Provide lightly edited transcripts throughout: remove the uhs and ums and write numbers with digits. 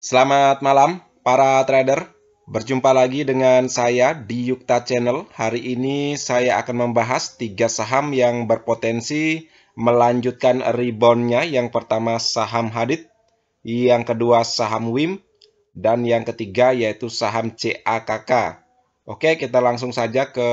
Selamat malam para trader. Berjumpa lagi dengan saya di Yukta Channel. Hari ini saya akan membahas 3 saham yang berpotensi melanjutkan reboundnya. Yang pertama saham Hadid, yang kedua saham WIM, dan yang ketiga yaitu saham CAKK. Oke, kita langsung saja ke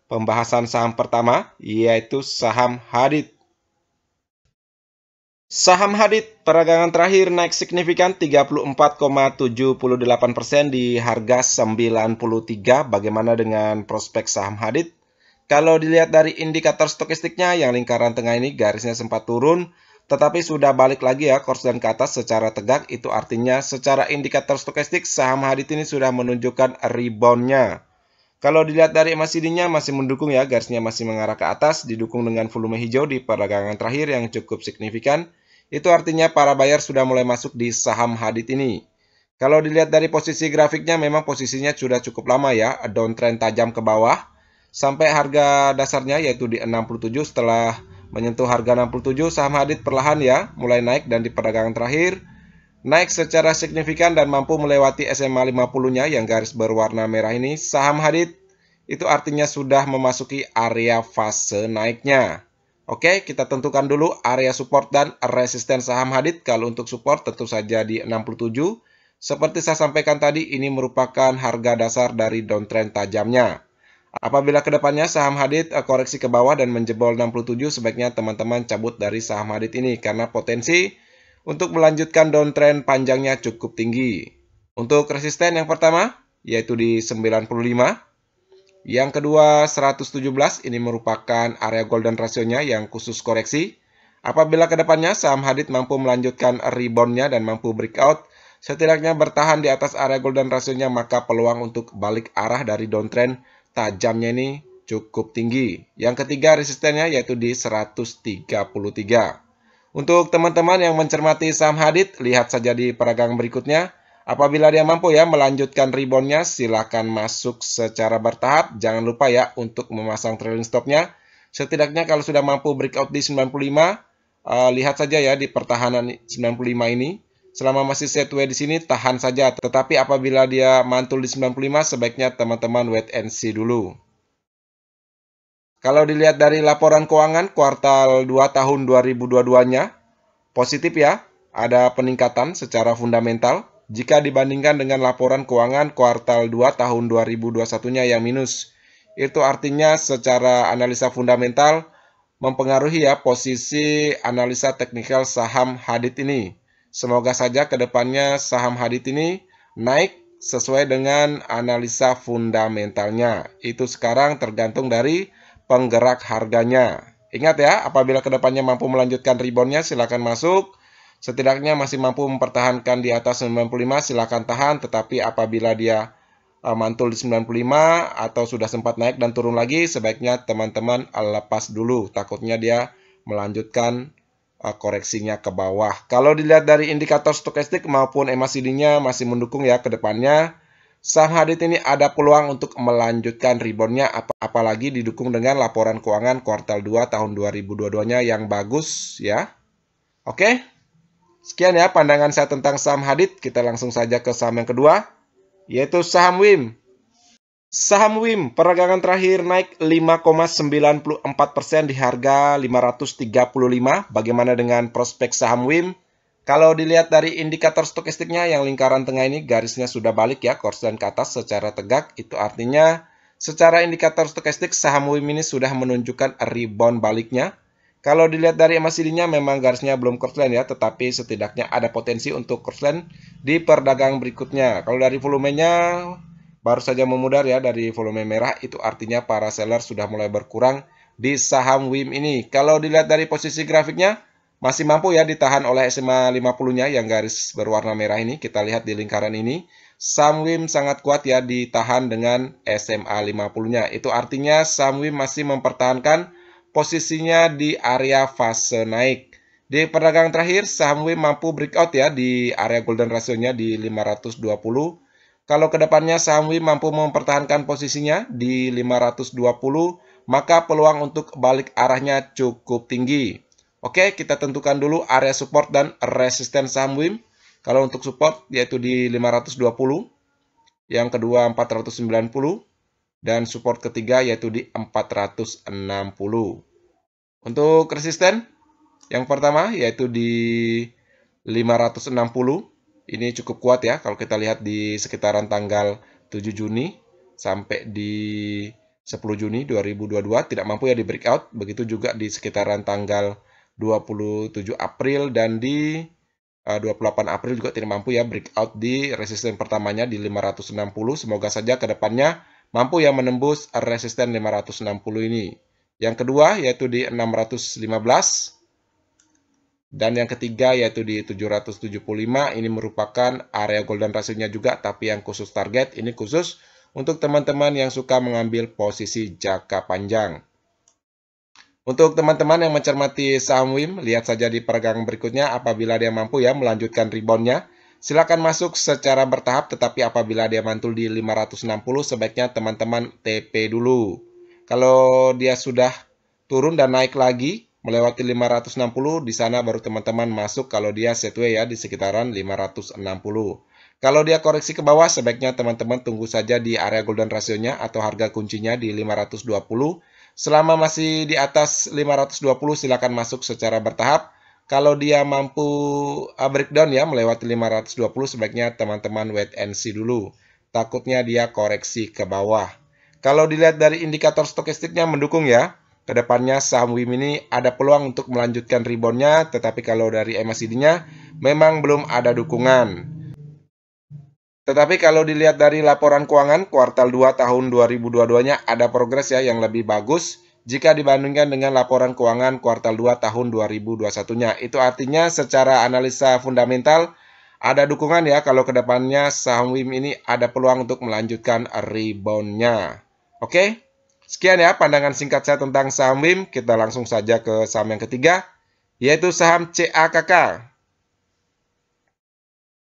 pembahasan saham pertama, yaitu saham Hadid. Saham Hadid peragangan terakhir naik signifikan 34,78% di harga 93. Bagaimana dengan prospek saham Hadid? Kalau dilihat dari indikator stokastiknya yang lingkaran tengah ini garisnya sempat turun, tetapi sudah balik lagi ya korslen ke atas secara tegak. Itu artinya secara indikator stokastik saham Hadid ini sudah menunjukkan reboundnya. Kalau dilihat dari MACD-nya masih mendukung ya, garisnya masih mengarah ke atas, didukung dengan volume hijau di perdagangan terakhir yang cukup signifikan. Itu artinya para buyer sudah mulai masuk di saham Hadid ini. Kalau dilihat dari posisi grafiknya memang posisinya sudah cukup lama ya, downtrend tajam ke bawah. Sampai harga dasarnya yaitu di 67, setelah menyentuh harga 67, saham Hadid perlahan ya, mulai naik dan di perdagangan terakhir naik secara signifikan dan mampu melewati SMA 50-nya yang garis berwarna merah ini. Saham Hadid itu artinya sudah memasuki area fase naiknya. Oke, kita tentukan dulu area support dan resisten saham Hadid. Kalau untuk support tentu saja di 67. Seperti saya sampaikan tadi, ini merupakan harga dasar dari downtrend tajamnya. Apabila kedepannya saham Hadid koreksi ke bawah dan menjebol 67, sebaiknya teman-teman cabut dari saham Hadid ini karena potensi untuk melanjutkan downtrend panjangnya cukup tinggi. Untuk resisten yang pertama, yaitu di 95. Yang kedua 117, ini merupakan area golden rasionya yang khusus koreksi. Apabila kedepannya saham Hadid mampu melanjutkan reboundnya dan mampu breakout, setidaknya bertahan di atas area golden rasionya, maka peluang untuk balik arah dari downtrend tajamnya ini cukup tinggi. Yang ketiga resistennya yaitu di 133. Untuk teman-teman yang mencermati saham Hadid, lihat saja di peragangan berikutnya. Apabila dia mampu ya melanjutkan reboundnya, silakan masuk secara bertahap. Jangan lupa ya untuk memasang trailing stopnya. Setidaknya kalau sudah mampu breakout di 95, lihat saja ya di pertahanan 95 ini. Selama masih sideways di sini, tahan saja. Tetapi apabila dia mantul di 95, sebaiknya teman-teman wait and see dulu. Kalau dilihat dari laporan keuangan kuartal 2 tahun 2022-nya, positif ya, ada peningkatan secara fundamental jika dibandingkan dengan laporan keuangan kuartal 2 tahun 2021-nya yang minus. Itu artinya secara analisa fundamental mempengaruhi ya posisi analisa teknikal saham Hadid ini. Semoga saja ke depannya saham Hadid ini naik sesuai dengan analisa fundamentalnya. Itu sekarang tergantung dari penggerak harganya. Ingat ya, apabila kedepannya mampu melanjutkan reboundnya, silakan masuk. Setidaknya masih mampu mempertahankan di atas 95, silakan tahan. Tetapi apabila dia mantul di 95 atau sudah sempat naik dan turun lagi, sebaiknya teman-teman lepas dulu. Takutnya dia melanjutkan koreksinya ke bawah. Kalau dilihat dari indikator stokastik maupun MACD-nya masih mendukung ya ke depannya. Saham Hadid ini ada peluang untuk melanjutkan reboundnya, apalagi didukung dengan laporan keuangan kuartal 2 tahun 2022-nya yang bagus ya. Oke, sekian ya pandangan saya tentang saham Hadid. Kita langsung saja ke saham yang kedua, yaitu saham WIM. Saham WIM peragangan terakhir naik 5,94% di harga 535. Bagaimana dengan prospek saham WIM? Kalau dilihat dari indikator stokastiknya yang lingkaran tengah ini garisnya sudah balik ya, korslen ke atas secara tegak. Itu artinya secara indikator stokastik saham WIM ini sudah menunjukkan rebound baliknya. Kalau dilihat dari MACD-nya memang garisnya belum korslen ya, tetapi setidaknya ada potensi untuk korslen di perdagangan berikutnya. Kalau dari volumenya baru saja memudar ya dari volume merah, itu artinya para seller sudah mulai berkurang di saham WIM ini. Kalau dilihat dari posisi grafiknya, masih mampu ya ditahan oleh SMA 50-nya yang garis berwarna merah ini. Kita lihat di lingkaran ini. Saham WIM sangat kuat ya ditahan dengan SMA 50-nya. Itu artinya saham WIM masih mempertahankan posisinya di area fase naik. Di perdagangan terakhir, saham WIM mampu breakout ya di area golden rasionya di 520. Kalau kedepannya saham WIM mampu mempertahankan posisinya di 520, maka peluang untuk balik arahnya cukup tinggi. Oke, kita tentukan dulu area support dan resisten saham WIM. Kalau untuk support yaitu di 520, yang kedua 490, dan support ketiga yaitu di 460. Untuk resisten yang pertama yaitu di 560. Ini cukup kuat ya kalau kita lihat di sekitaran tanggal 7 Juni sampai di 10 Juni 2022 tidak mampu ya di breakout. Begitu juga di sekitaran tanggal 27 April dan di 28 April juga tidak mampu ya breakout di resisten pertamanya di 560. Semoga saja ke depannya mampu ya menembus resisten 560 ini. Yang kedua yaitu di 615. Dan yang ketiga yaitu di 775. Ini merupakan area golden ratio-nya juga, tapi yang khusus target. Ini khusus untuk teman-teman yang suka mengambil posisi jangka panjang. Untuk teman-teman yang mencermati saham WIM, lihat saja di peragangan berikutnya. Apabila dia mampu ya melanjutkan rebound-nya, silakan masuk secara bertahap, tetapi apabila dia mantul di 560, sebaiknya teman-teman TP dulu. Kalau dia sudah turun dan naik lagi, melewati 560, di sana baru teman-teman masuk kalau dia setway ya di sekitaran 560. Kalau dia koreksi ke bawah, sebaiknya teman-teman tunggu saja di area golden ratio-nya atau harga kuncinya di 520. Selama masih di atas 520, silakan masuk secara bertahap. Kalau dia mampu breakdown ya, melewati 520, sebaiknya teman-teman wait and see dulu. Takutnya dia koreksi ke bawah. Kalau dilihat dari indikator stokastiknya mendukung ya. Kedepannya saham WIM ini ada peluang untuk melanjutkan rebound-nya, tetapi kalau dari MACD-nya memang belum ada dukungan. Tetapi kalau dilihat dari laporan keuangan kuartal 2 tahun 2022-nya ada progres ya yang lebih bagus jika dibandingkan dengan laporan keuangan kuartal 2 tahun 2021-nya. Itu artinya secara analisa fundamental ada dukungan ya kalau kedepannya saham WIM ini ada peluang untuk melanjutkan rebound-nya. Oke, sekian ya pandangan singkat saya tentang saham WIM. Kita langsung saja ke saham yang ketiga, yaitu saham CAKK.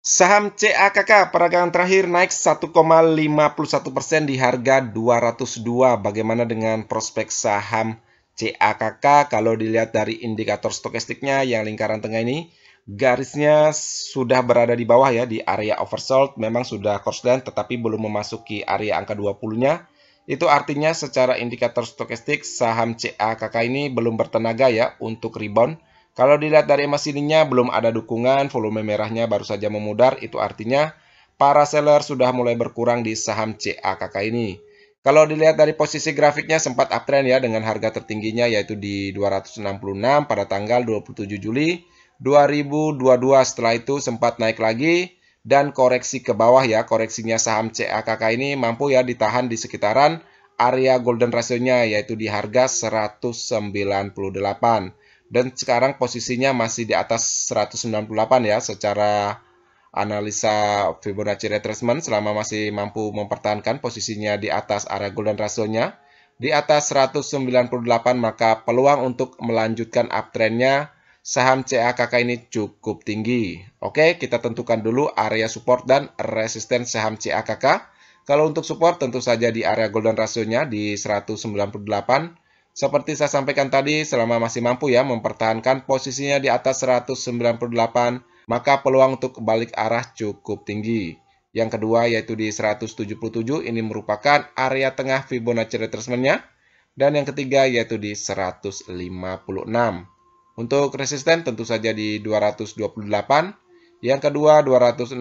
Saham CAKK peragangan terakhir naik 1,51% di harga 202. Bagaimana dengan prospek saham CAKK? Kalau dilihat dari indikator stokastiknya yang lingkaran tengah ini, garisnya sudah berada di bawah ya, di area oversold. Memang sudah course line, tetapi belum memasuki area angka 20-nya. Itu artinya secara indikator stokastik saham CAKK ini belum bertenaga ya untuk rebound. Kalau dilihat dari MACD-nya belum ada dukungan, volume merahnya baru saja memudar, itu artinya para seller sudah mulai berkurang di saham CAKK ini. Kalau dilihat dari posisi grafiknya sempat uptrend ya dengan harga tertingginya yaitu di 266 pada tanggal 27 Juli 2022. Setelah itu sempat naik lagi dan koreksi ke bawah ya. Koreksinya saham CAKK ini mampu ya ditahan di sekitaran area golden ratio-nya yaitu di harga 198. Dan sekarang posisinya masih di atas 198 ya secara analisa Fibonacci retracement selama masih mampu mempertahankan posisinya di atas area golden ratio-nya di atas 198, maka peluang untuk melanjutkan uptrend-nya saham CAKK ini cukup tinggi. Oke, kita tentukan dulu area support dan resisten saham CAKK. Kalau untuk support tentu saja di area golden ratio-nya di 198. Seperti saya sampaikan tadi, selama masih mampu ya mempertahankan posisinya di atas 198, maka peluang untuk balik arah cukup tinggi. Yang kedua yaitu di 177, ini merupakan area tengah Fibonacci retracement-nya. Dan yang ketiga yaitu di 156. Untuk resisten tentu saja di 228, yang kedua 266,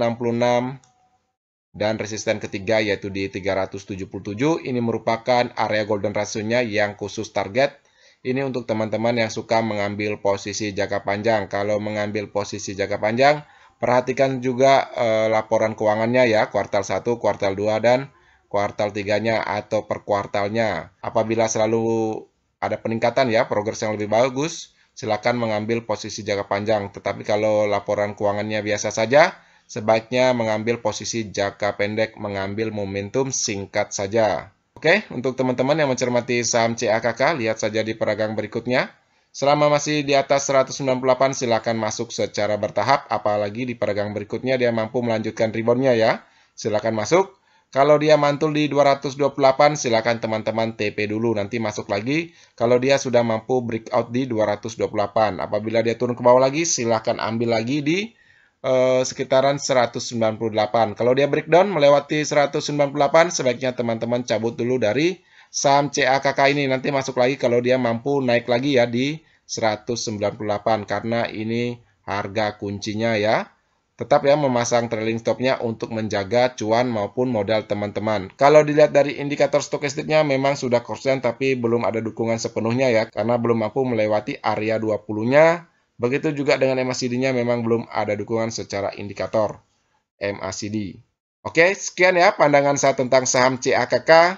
dan resisten ketiga yaitu di 377. Ini merupakan area golden ratio-nya yang khusus target. Ini untuk teman-teman yang suka mengambil posisi jangka panjang. Kalau mengambil posisi jangka panjang, perhatikan juga laporan keuangannya ya, kuartal 1, kuartal 2, dan kuartal 3-nya atau per kuartalnya. Apabila selalu ada peningkatan ya, progres yang lebih bagus, silakan mengambil posisi jangka panjang. Tetapi kalau laporan keuangannya biasa saja, sebaiknya mengambil posisi jangka pendek, mengambil momentum singkat saja. Oke, untuk teman-teman yang mencermati saham CAKK, lihat saja di peragangan berikutnya. Selama masih di atas 198, silakan masuk secara bertahap, apalagi di peragangan berikutnya dia mampu melanjutkan rebound-nya ya. Silakan masuk. Kalau dia mantul di 228, silakan teman-teman TP dulu, nanti masuk lagi. Kalau dia sudah mampu breakout di 228, apabila dia turun ke bawah lagi, silakan ambil lagi di sekitaran 198. Kalau dia breakdown melewati 198, sebaiknya teman-teman cabut dulu dari saham CAKK ini. Nanti masuk lagi kalau dia mampu naik lagi ya di 198, karena ini harga kuncinya ya. Tetap ya memasang trailing stopnya untuk menjaga cuan maupun modal teman-teman. Kalau dilihat dari indikator stokastiknya memang sudah konsisten tapi belum ada dukungan sepenuhnya ya, karena belum mampu melewati area 20-nya. Begitu juga dengan MACD-nya memang belum ada dukungan secara indikator MACD. Oke, sekian ya pandangan saya tentang saham CAKK.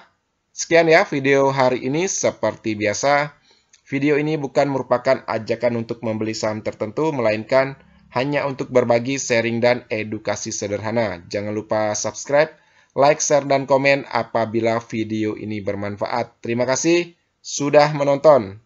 Sekian ya video hari ini. Seperti biasa, video ini bukan merupakan ajakan untuk membeli saham tertentu, melainkan hanya untuk berbagi, sharing, dan edukasi sederhana. Jangan lupa subscribe, like, share, dan komen apabila video ini bermanfaat. Terima kasih sudah menonton.